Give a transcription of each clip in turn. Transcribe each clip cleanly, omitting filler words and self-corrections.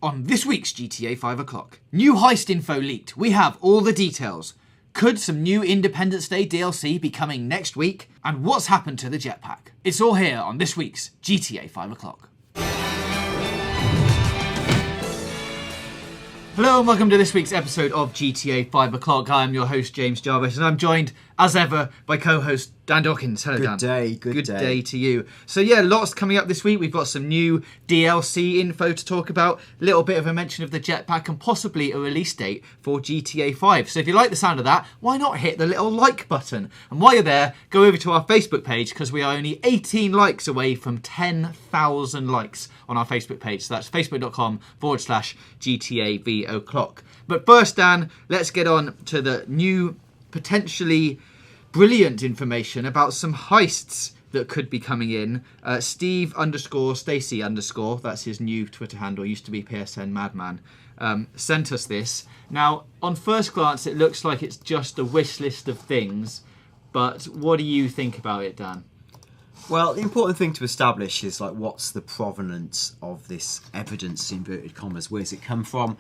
On this week's GTA 5 o'clock, new Heist Info leaked. We have all the details. Could some new Independence Day DLC be coming next week? And what's happened to the Jetpack? It's all here on this week's GTA 5 o'clock. Hello and welcome to this week's episode of GTA 5 o'clock. I am your host James Jarvis and I'm joined as ever by co-host Dan Dawkins. Hello Dan. Good day to you. So yeah, lots coming up this week. We've got some new DLC info to talk about, a little bit of a mention of the Jetpack and possibly a release date for GTA 5. So if you like the sound of that, why not hit the little like button? And while you're there, go over to our Facebook page because we are only 18 likes away from 10,000 likes on our Facebook page. So that's facebook.com/GTA o'clock. But first, Dan, let's get on to the new, potentially brilliant information about some heists that could be coming in. Steve_Stacy_, that's his new Twitter handle, used to be PSN Madman, sent us this. Now, on first glance, it looks like it's just a wish list of things, but what do you think about it, Dan? Well, the important thing to establish is like what's the provenance of this evidence, inverted commas. Where's it come from?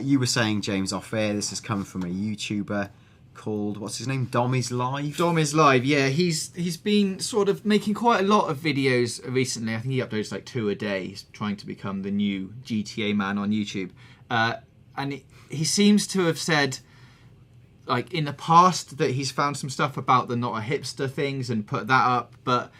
You were saying, James, off air, this has come from a YouTuber called, what's his name? Dom is Live? Dom is Live, yeah. He's been sort of making quite a lot of videos recently. I think he uploads like 2 a day. He's trying to become the new GTA man on YouTube. And he seems to have said, like, in the past that he's found some stuff about the not a hipster things and put that up, but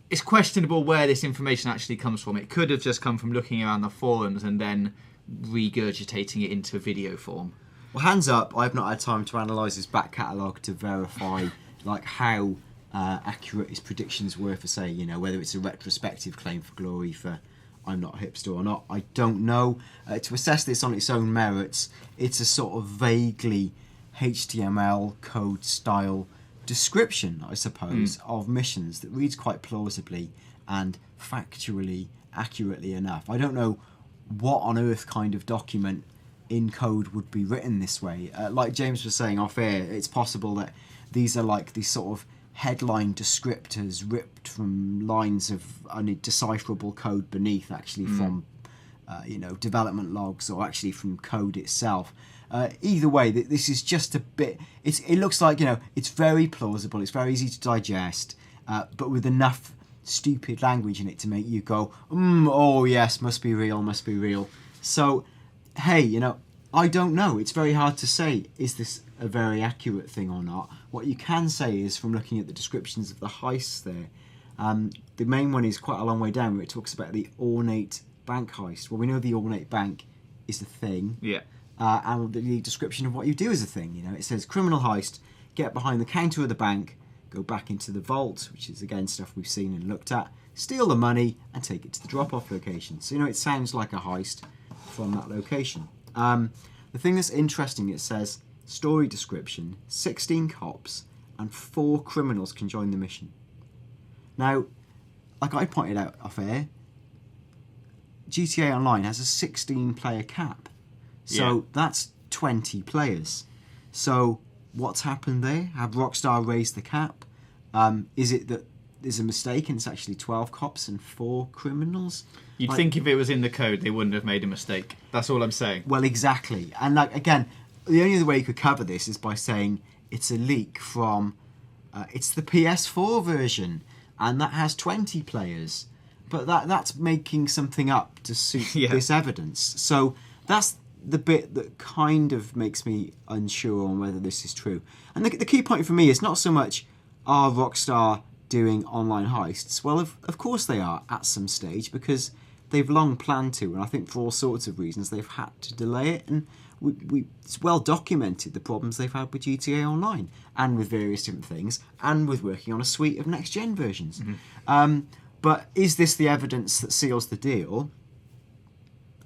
it's questionable where this information actually comes from. It could have just come from looking around the forums and then regurgitating it into video form. Well, hands up, I've not had time to analyse his back catalogue to verify like how accurate his predictions were for, say, you know, whether it's a retrospective claim for glory for I'm not a hipster or not. I don't know. To assess this on its own merits, it's a sort of vaguely HTML code style description, I suppose, of missions that reads quite plausibly and factually accurately enough. I don't know what on earth kind of document in code would be written this way. Like James was saying off air, it's possible that these are like these sort of headline descriptors ripped from lines of undecipherable code beneath, actually from development logs or actually from code itself. Either way, this is just a bit. It looks like, you know, it's very plausible. It's very easy to digest, but with enough stupid language in it to make you go, oh yes, must be real. So, hey, you know, I don't know. It's very hard to say, is this a very accurate thing or not? What you can say is, from looking at the descriptions of the heists there, the main one is quite a long way down where it talks about the ornate bank heist. Well, we know the ornate bank is a thing. Yeah. And the description of what you do is a thing. You know, it says criminal heist, get behind the counter of the bank, go back into the vault, which is again stuff we've seen and looked at, steal the money and take it to the drop-off location. So, you know, it sounds like a heist from that location. The thing that's interesting, it says story description, 16 cops and 4 criminals can join the mission. Now, like I pointed out off air, GTA Online has a 16-player cap. So that's 20 players. So what's happened there? Have Rockstar raised the cap? Is it that there's a mistake and it's actually 12 cops and 4 criminals? You'd think if it was in the code, they wouldn't have made a mistake. That's all I'm saying. Well, exactly. And like again, the only other way you could cover this is by saying it's a leak from... it's the PS4 version, and that has 20 players. But that's making something up to suit this evidence. So that's the bit that kind of makes me unsure on whether this is true. And the key point for me is not so much, are Rockstar doing online heists? Well, of course they are at some stage, because they've long planned to, and I think for all sorts of reasons they've had to delay it, and it's well documented the problems they've had with GTA Online, and with various different things, and with working on a suite of next-gen versions. But is this the evidence that seals the deal?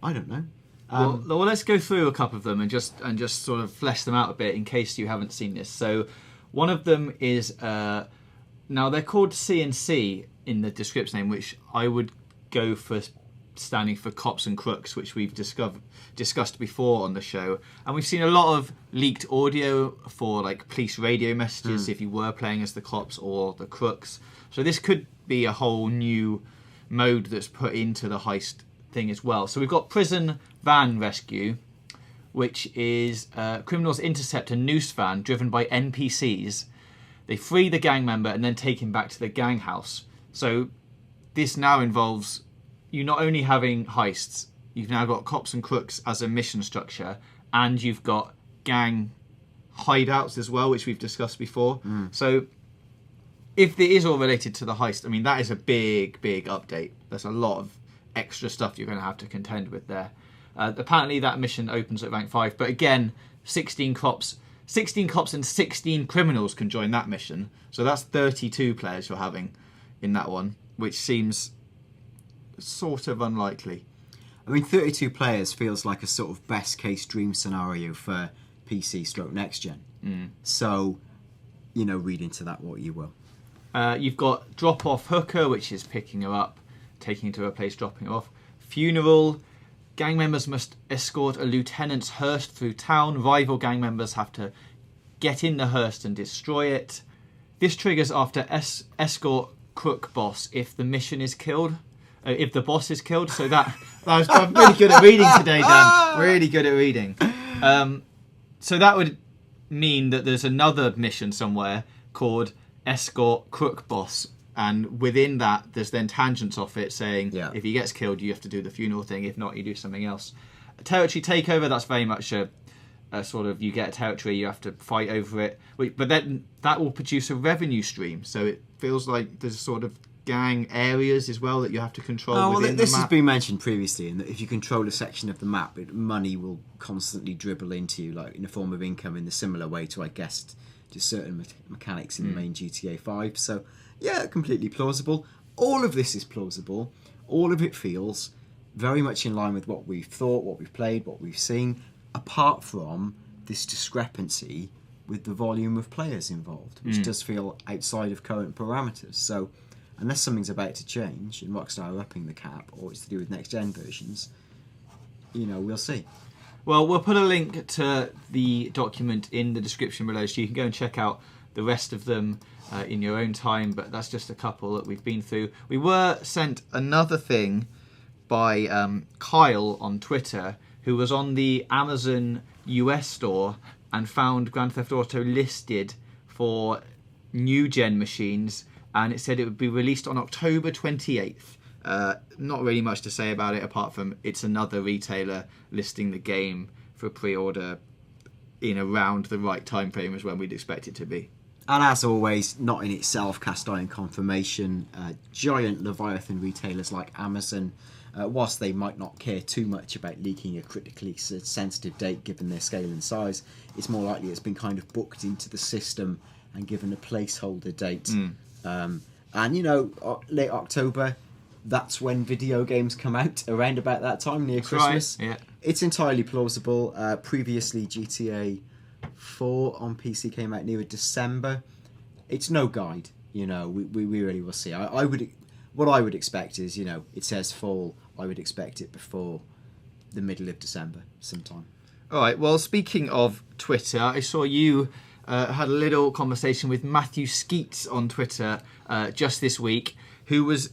I don't know. Well, let's go through a couple of them and just sort of flesh them out a bit in case you haven't seen this. So one of them is, now they're called CNC in the description name, which I would go for standing for Cops and Crooks, which we've discussed before on the show. And we've seen a lot of leaked audio for like police radio messages if you were playing as the Cops or the Crooks. So this could be a whole new mode that's put into the heist thing as well. So we've got Prison Van Rescue, which is criminals intercept a noose van driven by NPCs. They free the gang member and then take him back to the gang house. So this now involves you not only having heists, you've now got cops and crooks as a mission structure, and you've got gang hideouts as well, which we've discussed before. So if it is all related to the heist, I mean, that is a big update. There's a lot of extra stuff you're going to have to contend with there. Apparently that mission opens at rank 5, but again, 16 cops and 16 criminals can join that mission. So that's 32 players you're having in that one, which seems sort of unlikely. I mean, 32 players feels like a sort of best case dream scenario for PC stroke next gen. So, read into that what you will. You've got Drop Off Hooker, which is picking her up, taking her to a place, dropping her off. Funeral. Gang members must escort a lieutenant's hearse through town. Rival gang members have to get in the hearse and destroy it. This triggers after escort crook boss if the mission is killed. If the boss is killed. So I'm really good at reading today, Dan. Really good at reading. So that would mean that there's another mission somewhere called Escort Crook Boss. And within that, there's then tangents off it saying, if he gets killed, you have to do the funeral thing. If not, you do something else. Territory takeover, that's very much a sort of, you get a territory, you have to fight over it. But then that will produce a revenue stream. So it feels like there's sort of gang areas as well that you have to control within the map. This has been mentioned previously, and that if you control a section of the map, money will constantly dribble into you, like in the form of income, in the similar way to, I guess, just certain mechanics in the main GTA 5. So, yeah, completely plausible. All of this is plausible. All of it feels very much in line with what we've thought, what we've played, what we've seen, apart from this discrepancy with the volume of players involved, which does feel outside of current parameters. So, unless something's about to change and Rockstar are upping the cap, or it's to do with next-gen versions, we'll see. Well, we'll put a link to the document in the description below, so you can go and check out the rest of them in your own time, but that's just a couple that we've been through. We were sent another thing by Kyle on Twitter, who was on the Amazon US store and found Grand Theft Auto listed for new-gen machines, and it said it would be released on October 28th. Not really much to say about it, apart from it's another retailer listing the game for pre-order in around the right time frame as when we'd expect it to be. And as always, not in itself cast iron confirmation. Giant Leviathan retailers like Amazon, whilst they might not care too much about leaking a critically sensitive date given their scale and size, it's more likely it's been kind of booked into the system and given a placeholder date. And, late October, that's when video games come out, around about that time, near Christmas. Right, yeah. It's entirely plausible. Previously, GTA 4 on PC came out near December. It's no guide, we really will see. What I would expect is, it says fall. I would expect it before the middle of December sometime. All right, well, speaking of Twitter, I saw you had a little conversation with Matthew Skeets on Twitter just this week, who was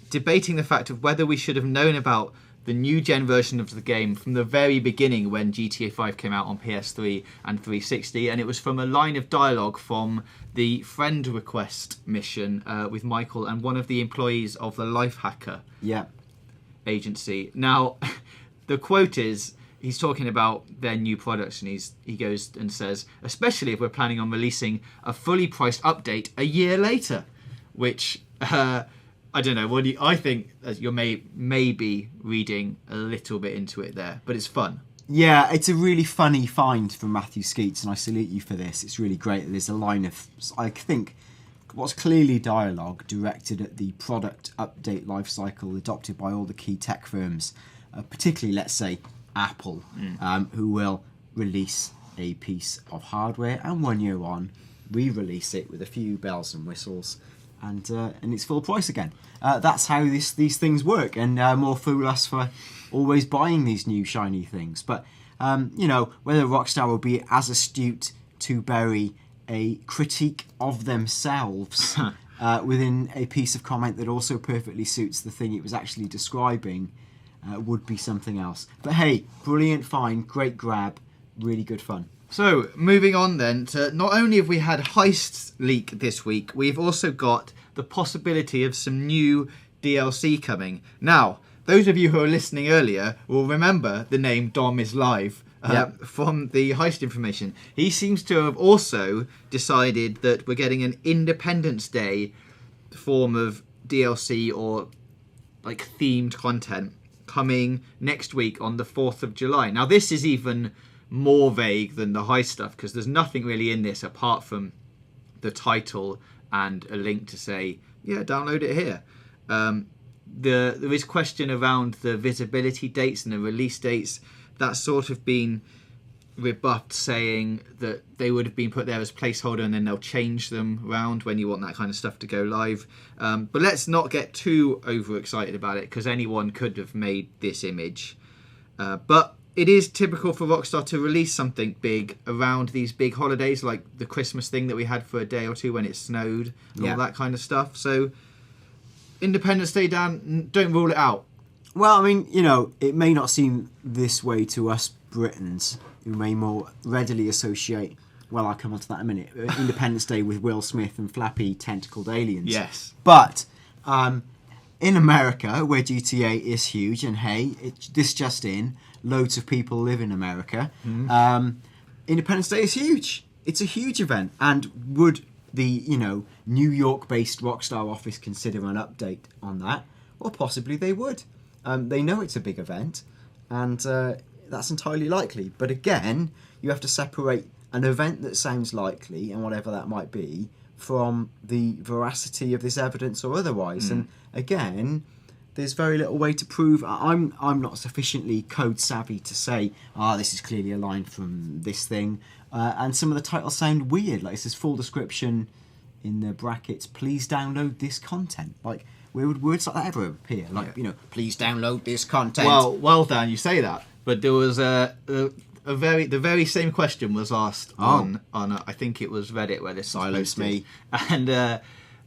debating the fact of whether we should have known about the new gen version of the game from the very beginning when GTA 5 came out on PS3 and 360, and it was from a line of dialogue from the friend request mission with Michael and one of the employees of the Lifehacker agency. Now, the quote is, he's talking about their new products, and he goes and says, especially if we're planning on releasing a fully priced update a year later, which I don't know. I think you're maybe reading a little bit into it there, but it's fun. Yeah, it's a really funny find from Matthew Skeets, and I salute you for this. It's really great. There's a line of, I think, what's clearly dialogue directed at the product update lifecycle adopted by all the key tech firms, particularly, let's say, Apple, who will release a piece of hardware and 1 year on, re-release it with a few bells and whistles, and it's full price again. That's how these things work, and more fool us for always buying these new shiny things. But whether Rockstar will be as astute to bury a critique of themselves within a piece of comment that also perfectly suits the thing it was actually describing, would be something else. But hey, brilliant find, great grab, really good fun. So, moving on then to, not only have we had Heists leak this week, we've also got the possibility of some new DLC coming. Now, those of you who are listening earlier will remember the name Dom is Live from the Heist information. He seems to have also decided that we're getting an Independence Day form of DLC or like themed content coming next week on the 4th of July. Now, this is even more vague than the Heist stuff because there's nothing really in this apart from the title and a link to say, yeah, download it here. There is question around the visibility dates and the release dates. That's sort of been rebuffed, saying that they would have been put there as placeholder and then they'll change them around when you want that kind of stuff to go live. But let's not get too overexcited about it because anyone could have made this image. But it is typical for Rockstar to release something big around these big holidays, like the Christmas thing that we had for a day or two when it snowed and all that kind of stuff. So Independence Day, Dan, don't rule it out. Well, I mean, you know, it may not seem this way to us Britons, who may more readily associate, well, I'll come on to that in a minute, Independence Day with Will Smith and flappy tentacled aliens. Yes. But in America, where GTA is huge, and hey, this just in, loads of people live in America, Independence Day is huge. It's a huge event. And would the, you know, New York-based Rockstar office consider an update on that? Or possibly they would. They know it's a big event, and that's entirely likely. But again, you have to separate an event that sounds likely, and whatever that might be, from the veracity of this evidence or otherwise. And again, there's very little way to prove. I'm not sufficiently code savvy to say, this is clearly a line from this thing. And some of the titles sound weird. Like it says full description in the brackets, please download this content. Like, where would words like that ever appear? Like, you know, please download this content. Well, Dan, you say that, but there was the very same question was asked on I think it was Reddit where this silence me, and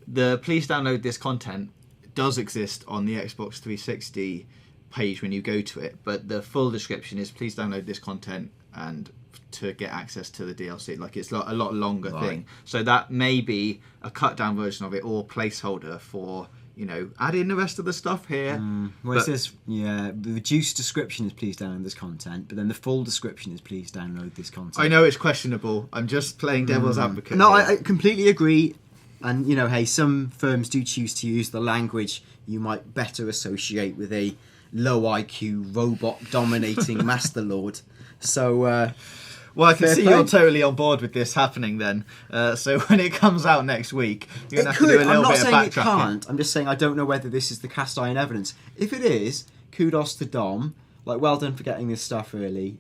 the please download this content does exist on the Xbox 360 page when you go to it, but the full description is please download this content and to get access to the DLC. Like, it's a lot longer thing, so that may be a cut down version of it or placeholder for, you know, add in the rest of the stuff here. Well, it says, the reduced description is please download this content, but then the full description is please download this content. I know it's questionable. I'm just playing devil's advocate. No, I completely agree. And, you know, hey, some firms do choose to use the language you might better associate with a low IQ robot dominating Master Lord. So, well, I can see you're totally on board with this happening then. So when it comes out next week, you're going to have to do a little bit of backtracking. I'm not saying it can't. I'm just saying I don't know whether this is the cast iron evidence. If it is, kudos to Dom. Like, well done for getting this stuff early.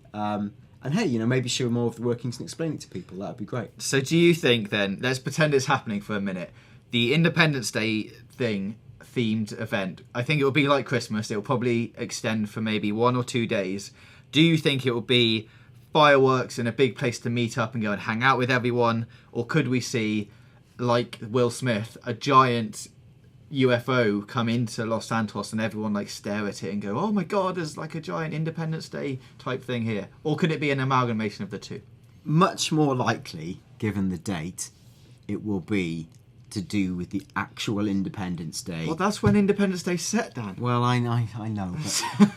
And hey, you know, maybe show more of the workings and explain it to people. That would be great. So do you think then, let's pretend it's happening for a minute, the Independence Day themed event, I think it will be like Christmas. It will probably extend for maybe 1 or 2 days. Do you think it will be fireworks and a big place to meet up and go and hang out with everyone? Or could we see, like Will Smith, a giant UFO come into Los Santos and everyone like stare at it and go, oh my god, there's like a giant Independence Day type thing here? Or could it be an amalgamation of the two? Much more likely, given the date, it will be to do with the actual Independence Day. Well, that's when Independence Day's set, Dan. Well, I know,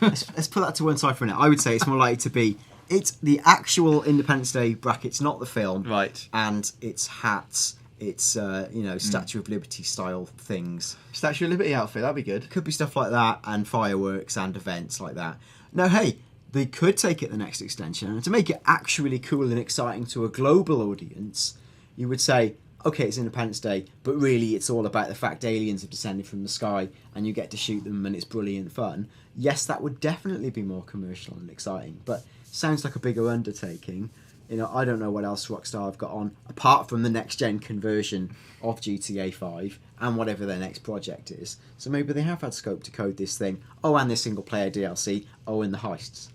but let's put that to one side for a minute. I would say it's more likely to be, it's the actual Independence Day brackets, not the film. Right. And it's hats, it's, Statue of Liberty style things. Statue of Liberty outfit, that'd be good. Could be stuff like that, and fireworks and events like that. Now, hey, they could take it the next extension, and to make it actually cool and exciting to a global audience, you would say, okay, it's Independence Day, but really it's all about the fact aliens have descended from the sky and you get to shoot them and it's brilliant fun. Yes, that would definitely be more commercial and exciting, but sounds like a bigger undertaking. You know, I don't know what else Rockstar have got on, apart from the next-gen conversion of GTA 5 and whatever their next project is. So maybe they have had scope to code this thing. Oh, and this single-player DLC. Oh, and the heists.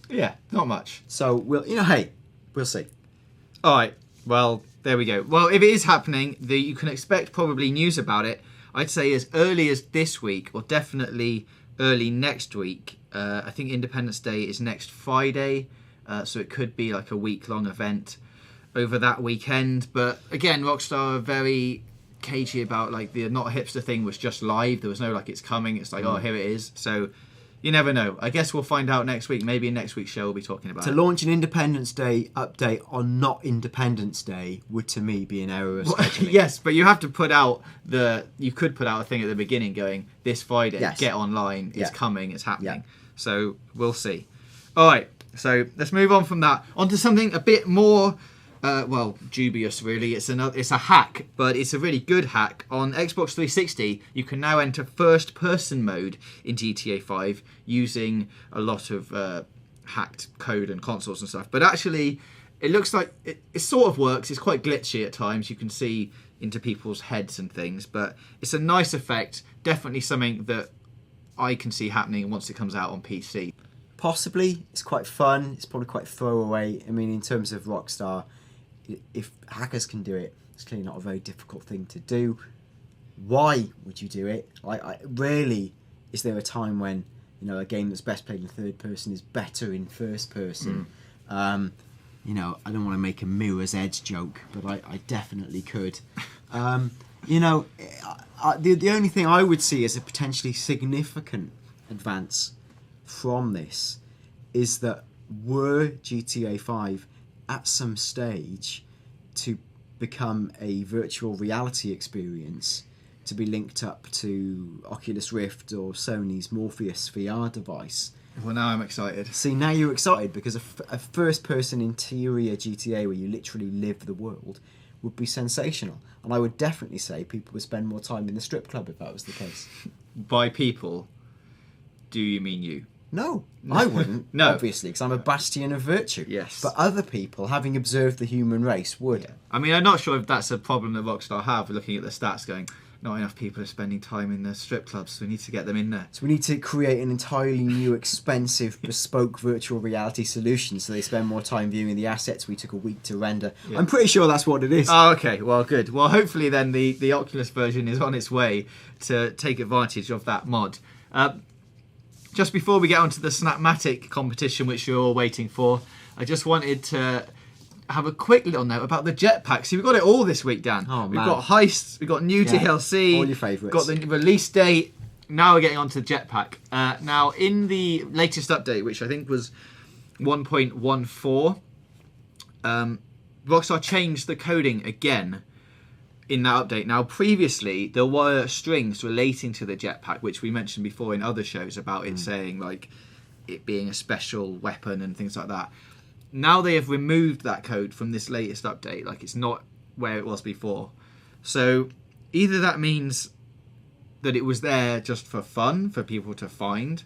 Yeah, not much. So, we'll see. All right, well, there we go. Well, if it is happening, you can expect probably news about it, I'd say as early as this week, or definitely early next week. I think Independence Day is next Friday, so it could be like a week-long event over that weekend. But again, Rockstar are very cagey about like the Not a Hipster thing was just live. There was no like it's coming. It's like, oh, here it is. So you never know. I guess we'll find out next week. Maybe in next week's show we'll be talking about it. To launch an Independence Day update on not Independence Day would, to me, be an error of scheduling. Yes, but you have to put out you could put out a thing at the beginning going, this Friday, Yes. get online, it's Yeah. coming, it's happening. Yeah. So we'll see. All right, so let's move on from that. Onto something a bit more, dubious really. It's a hack, but it's a really good hack. On Xbox 360, you can now enter first-person mode in GTA 5 using a lot of hacked code and consoles and stuff. But actually, it looks like it sort of works. It's quite glitchy at times. You can see into people's heads and things, but it's a nice effect. Definitely something that I can see happening once it comes out on PC. Possibly. It's quite fun. It's probably quite throwaway. I mean, in terms of Rockstar, if hackers can do it, it's clearly not a very difficult thing to do. Why would you do it? Rarely is there a time when, you know, a game that's best played in third person is better in first person. You know, I don't want to make a Mirror's Edge joke, but I definitely could. You know, the only thing I would see as a potentially significant advance from this is that were GTA 5 at some stage to become a virtual reality experience, to be linked up to Oculus Rift or Sony's Morpheus VR device. Well, now I'm excited. See, now you're excited because a first-person interior GTA where you literally live the world would be sensational. And I would definitely say people would spend more time in the strip club if that was the case. By people, do you mean you? No, I wouldn't, No. obviously, because I'm a bastion of virtue. Yes. But other people, having observed the human race, would. Yeah. I mean, I'm not sure if that's a problem that Rockstar have, looking at the stats going, not enough people are spending time in the strip clubs, so we need to get them in there. So we need to create an entirely new, expensive, bespoke virtual reality solution so they spend more time viewing the assets we took a week to render. Yeah. I'm pretty sure that's what it is. Oh, okay. Well, good. Well, hopefully then the Oculus version is on its way to take advantage of that mod. Just before we get onto the Snapmatic competition, which you're all waiting for, I just wanted to have a quick little note about the Jetpack. See, we've got it all this week, Dan. Oh, we've man. got Heists, we've got new DLC. All your favourites. Got the release date. Now we're getting onto the Jetpack. Now, in the latest update, which I think was 1.14, Rockstar changed the coding again in that update. Now, previously, there were strings relating to the Jetpack, which we mentioned before in other shows about it saying, like, it being a special weapon and things like that. Now they have removed that code from this latest update. Like, it's not where it was before. So, either that means that it was there just for fun, for people to find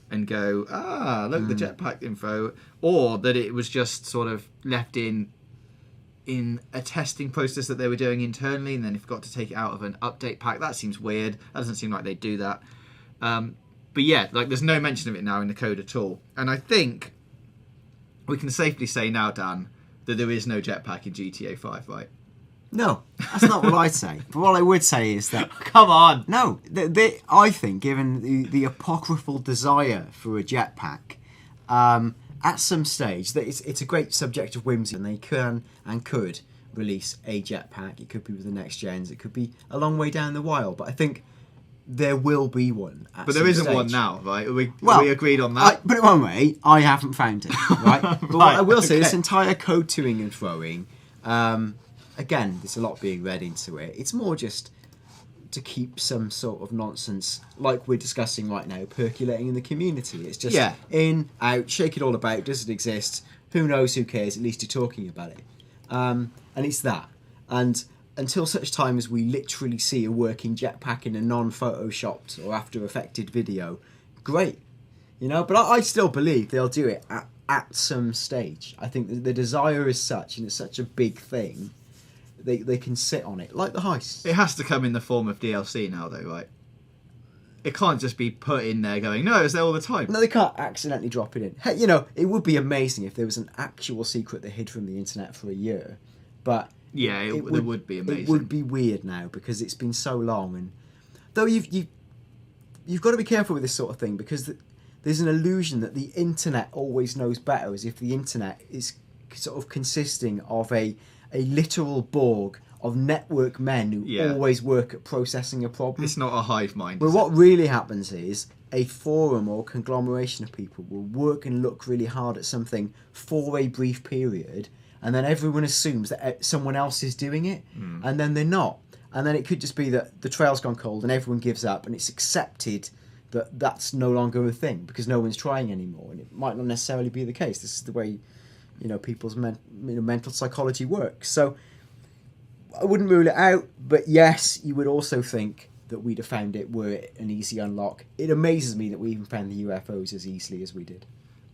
and go, look, the Jetpack info, or that it was just sort of left in a testing process that they were doing internally, and then they forgot to take it out of an update pack. That seems weird. That doesn't seem like they'd do that. But yeah, like there's no mention of it now in the code at all. And I think we can safely say now, Dan, that there is no Jetpack in GTA 5, right? No, that's not what I'd say. But what I would say is that... Come on! No, I think, given the apocryphal desire for a jetpack, at some stage, that it's a great subject of whimsy, and they can and could release a jetpack. It could be with the next gens. It could be a long way down the wild. But I think there will be one. But there isn't one now, right? Are we agreed on I that? put it one way, I haven't found it, right? But what I will say, okay. this entire code toing and throwing, again, there's a lot being read into it. It's more just to keep some sort of nonsense, like we're discussing right now, percolating in the community. It's just in, out, shake it all about, does it exist? Who knows, who cares? At least you're talking about it. And it's that. And until such time as we literally see a working jetpack in a non-photoshopped or after-effected video, great. You know, but I still believe they'll do it at some stage. I think the desire is such, and it's such a big thing, they can sit on it, like the Heists. It has to come in the form of DLC now, though, right? It can't just be put in there going, no, it's there all the time. No, they can't accidentally drop it in. Hey, you know, it would be amazing if there was an actual secret they hid from the internet for a year. But yeah, it would be amazing. It would be weird now because it's been so long. And though you've you've got to be careful with this sort of thing, because there's an illusion that the internet always knows better, as if the internet is sort of consisting of a literal Borg of network men who always work at processing a problem. It's not a hive mind. But what really happens is a forum or conglomeration of people will work and look really hard at something for a brief period, and then everyone assumes that someone else is doing it, and then they're not. And then it could just be that the trail's gone cold and everyone gives up, and it's accepted that that's no longer a thing because no one's trying anymore. And it might not necessarily be the case. This is the way, people's mental psychology works. So I wouldn't rule it out, but yes, you would also think that we'd have found it were it an easy unlock. It amazes me that we even found the UFOs as easily as we did.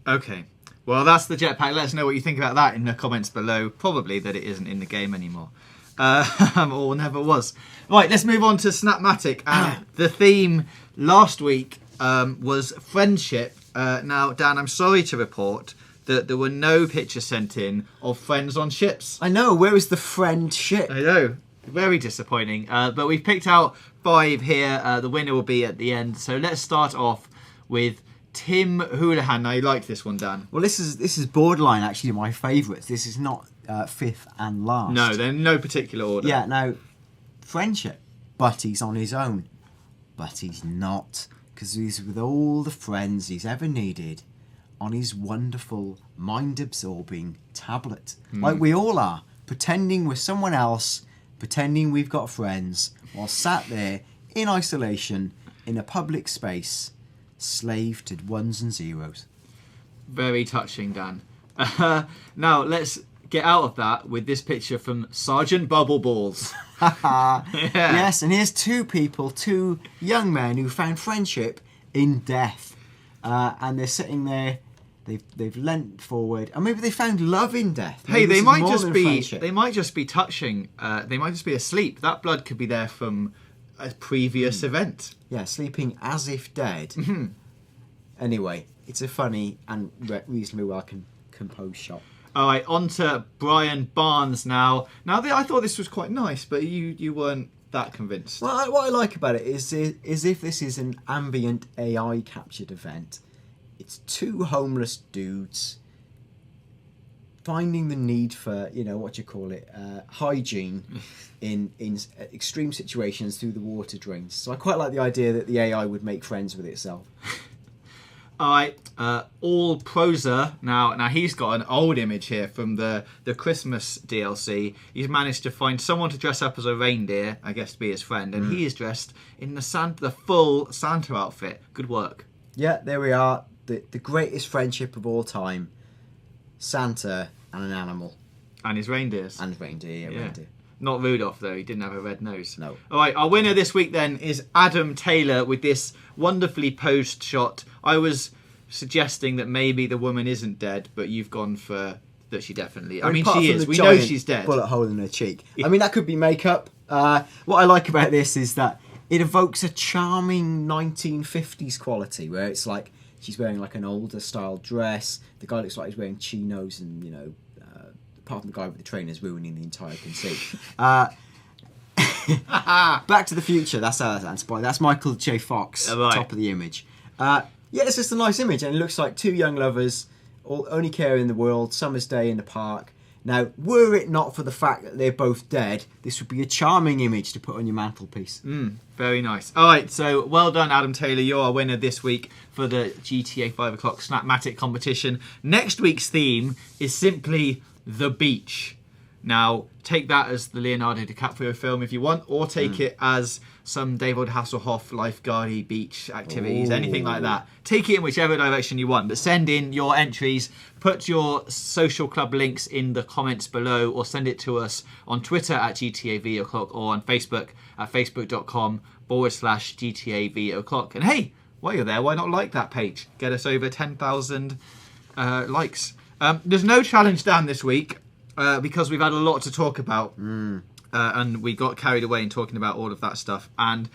Okay. Well, that's the jetpack. Let us know what you think about that in the comments below. Probably that it isn't in the game anymore. Or never was. Right, let's move on to Snapmatic. The theme last week was friendship. Now, Dan, I'm sorry to report that there were no pictures sent in of friends on ships. I know. Where is the friend ship? I know. Very disappointing. But we've picked out 5 here. The winner will be at the end. So let's start off with Tim Houlihan. Now, you liked this one, Dan. Well, this is borderline actually my favourites. This is not fifth and last. No, they're in no particular order. Yeah, now, friendship. But he's on his own. But he's not. Because he's with all the friends he's ever needed on his wonderful, mind-absorbing tablet. Like we all are. Pretending we're someone else. Pretending we've got friends. While sat there, in isolation, in a public space, slave to ones and zeros. Very touching, Dan. Now, let's get out of that with this picture from Sergeant Bubbleballs. Yes, and here's 2 people, 2 young men who found friendship in death. And they're sitting there, they've leant forward, and maybe they found love in death. Maybe Hey, they might just be touching, they might just be asleep. That blood could be there from a previous event. Yeah, sleeping as if dead. Anyway, it's a funny and reasonably well composed shot. All right, on to Brian Barnes now. Now, I thought this was quite nice, but you weren't that convinced. Well, what I like about it is if this is an ambient AI captured event, it's 2 homeless dudes finding the need for, hygiene in extreme situations through the water drains. So I quite like the idea that the AI would make friends with itself. All right, All Prosa. Now he's got an old image here from the Christmas DLC. He's managed to find someone to dress up as a reindeer, I guess to be his friend, and he is dressed in the full Santa outfit. Good work. Yeah, there we are. The greatest friendship of all time. Santa and an animal. And his reindeers. And reindeer, yeah. reindeer. Not Rudolph, though. He didn't have a red nose. No. All right, our winner this week, then, is Adam Taylor with this wonderfully posed shot. I was suggesting that maybe the woman isn't dead, but you've gone for that she definitely... I mean, she is. We know she's dead. Bullet hole in her cheek. Yeah. I mean, that could be makeup. What I like about this is that it evokes a charming 1950s quality, where it's like she's wearing like an older style dress. The guy looks like he's wearing chinos and, apart from the guy with the trainers ruining the entire conceit. Back to the Future, that's that's Michael J. Fox, top of the image. It's just a nice image, and it looks like 2 young lovers, only care in the world, summer's day in the park. Now, were it not for the fact that they're both dead, this would be a charming image to put on your mantelpiece. Very nice. All right, so well done, Adam Taylor. You're our winner this week for the GTA 5 o'clock Snapmatic competition. Next week's theme is simply the beach. Now, take that as the Leonardo DiCaprio film if you want, or take it as some David Hasselhoff lifeguardy beach activities, anything like that. Take it in whichever direction you want, but send in your entries, put your social club links in the comments below, or send it to us on Twitter at GTA Video O'Clock, or on Facebook at facebook.com/GTA Video O'Clock. And hey, while you're there, why not like that page? Get us over 10,000 likes. There's no challenge down this week because we've had a lot to talk about. And we got carried away in talking about all of that stuff. And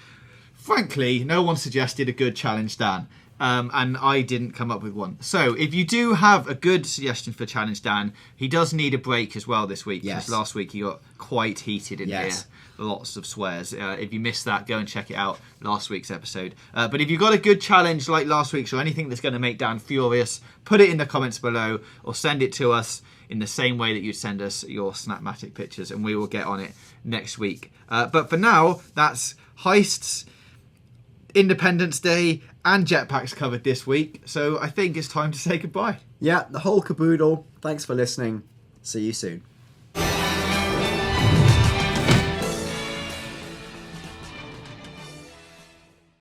frankly, no one suggested a good challenge, Dan. and I didn't come up with one. So if you do have a good suggestion for challenge, Dan, he does need a break as well this week. Yes. Because last week he got quite heated in Yes. here. Lots of swears. If you missed that, go and check it out, last week's episode. But if you've got a good challenge like last week's or anything that's going to make Dan furious, put it in the comments below or send it to us in the same way that you send us your Snapmatic pictures, and we will get on it next week. But for now, that's Heists, Independence Day, and Jetpacks covered this week. So I think it's time to say goodbye. Yeah, the whole caboodle. Thanks for listening. See you soon.